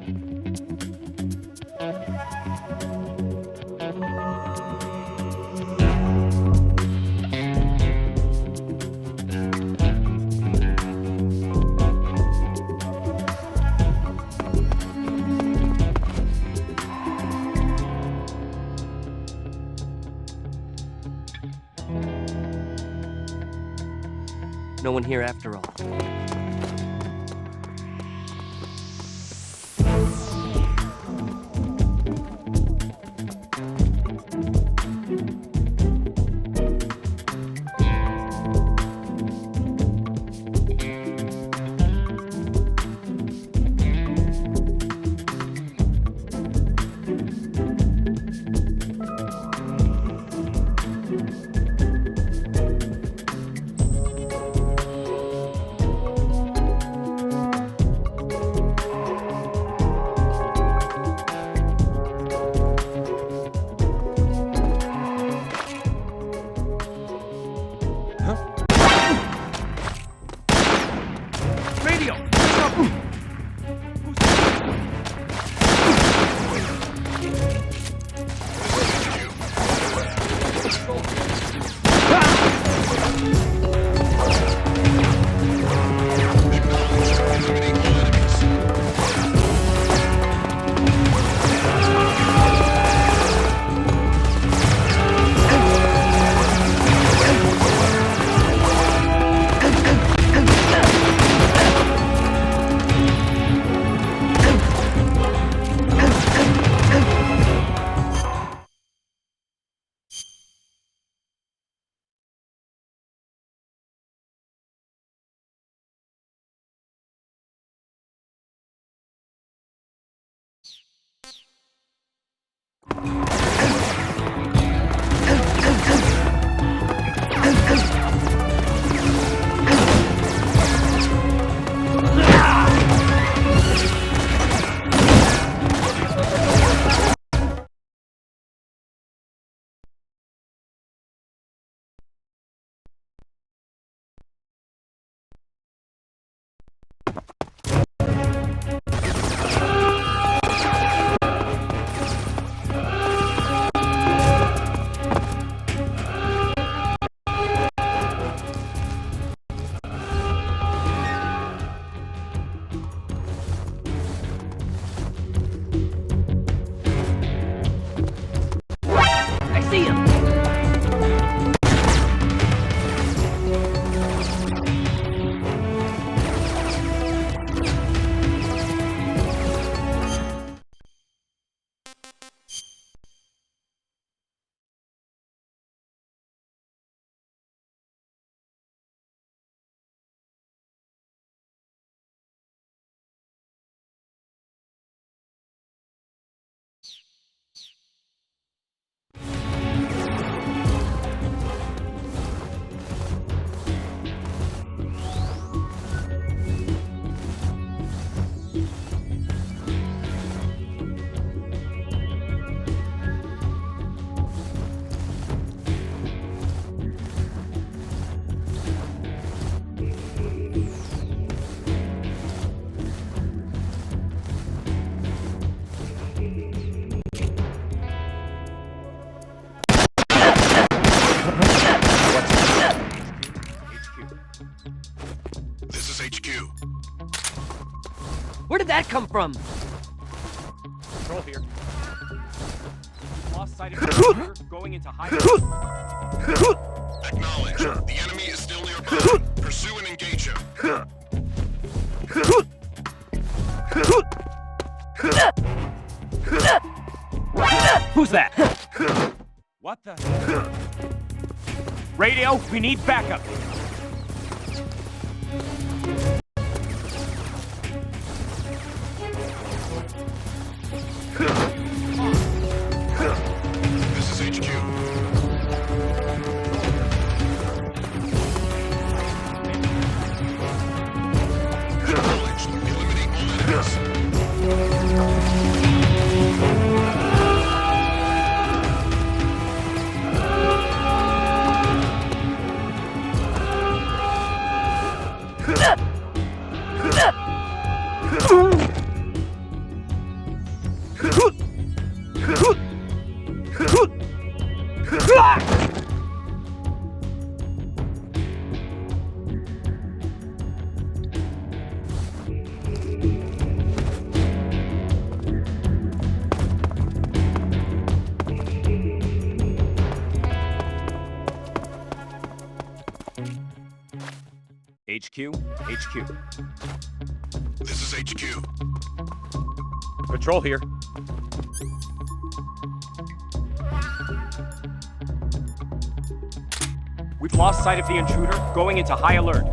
C: one here after all. See him!
D: This is HQ.
C: Where did that come from?
A: Control here. Lost sight of the going into hiding.
D: Acknowledge. The enemy is still nearby. Pursue and engage him.
A: Who's that? What the? Radio, we need backup.
D: This is HQ. Acknowledge. Eliminate all enemies.
K: HQ, HQ.
D: This is HQ.
K: Patrol here. We've lost sight of the intruder, going into high alert.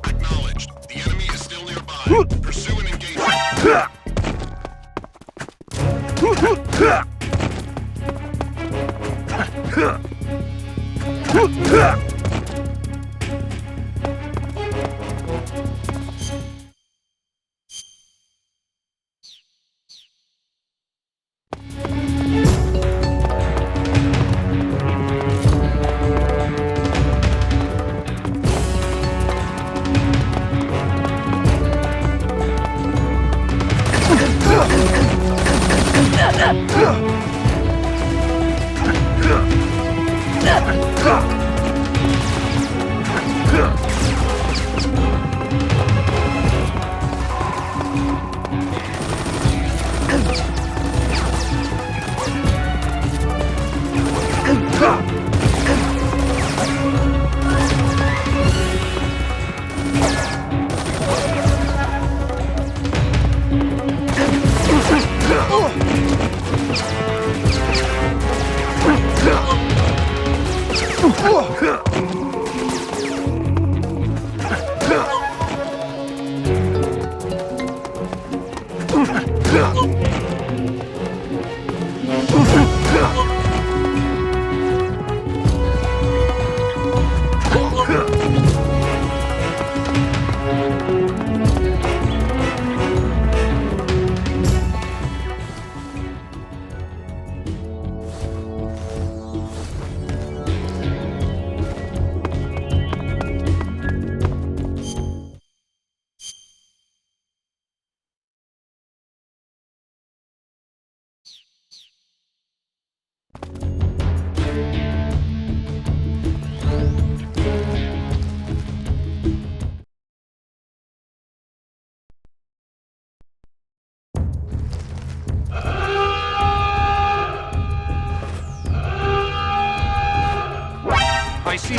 D: Acknowledged. The enemy is still nearby. Pursue and engage.
K: I see.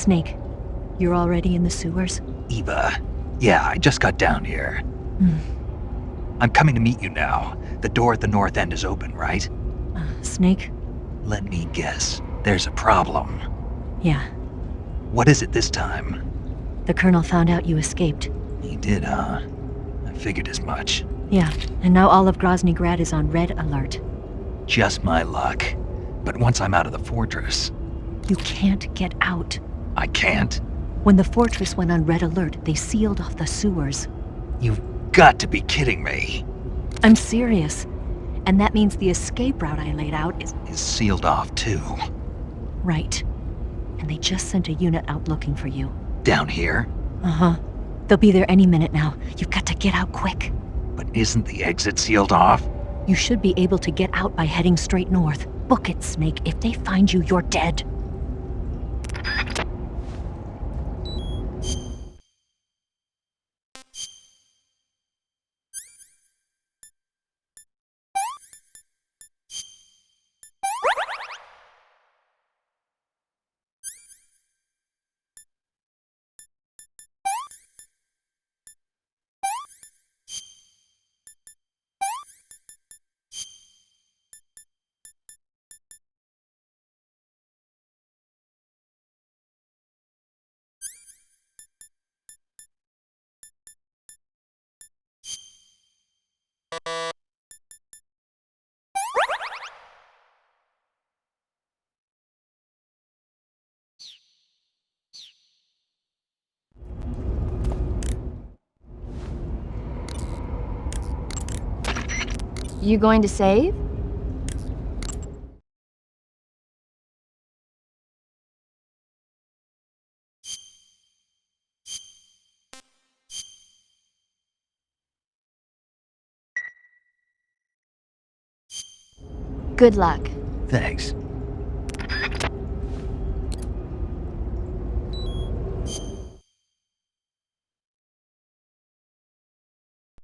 F: Snake, you're already in the sewers?
E: Eva. Yeah, I just got down here. I'm coming to meet you now. The door at the north end is open, right?
F: Snake?
E: Let me guess. There's a problem.
F: Yeah.
E: What is it this time?
F: The Colonel found out you escaped.
E: He did, huh? I figured as much.
F: Yeah, and now all of Grozny Grad is on red alert.
E: Just my luck. But once I'm out of the fortress...
F: You can't get out.
E: I can't?
F: When the fortress went on red alert, they sealed off the sewers.
E: You've got to be kidding me.
F: I'm serious. And that means the escape route I laid out is
E: sealed off, too.
F: Right. And they just sent a unit out looking for you.
E: Down here?
F: Uh-huh. They'll be there any minute now. You've got to get out quick.
E: But isn't the exit sealed off?
F: You should be able to get out by heading straight north. Book it, Snake. If they find you, you're dead.
L: You going to save? Good luck.
E: Thanks.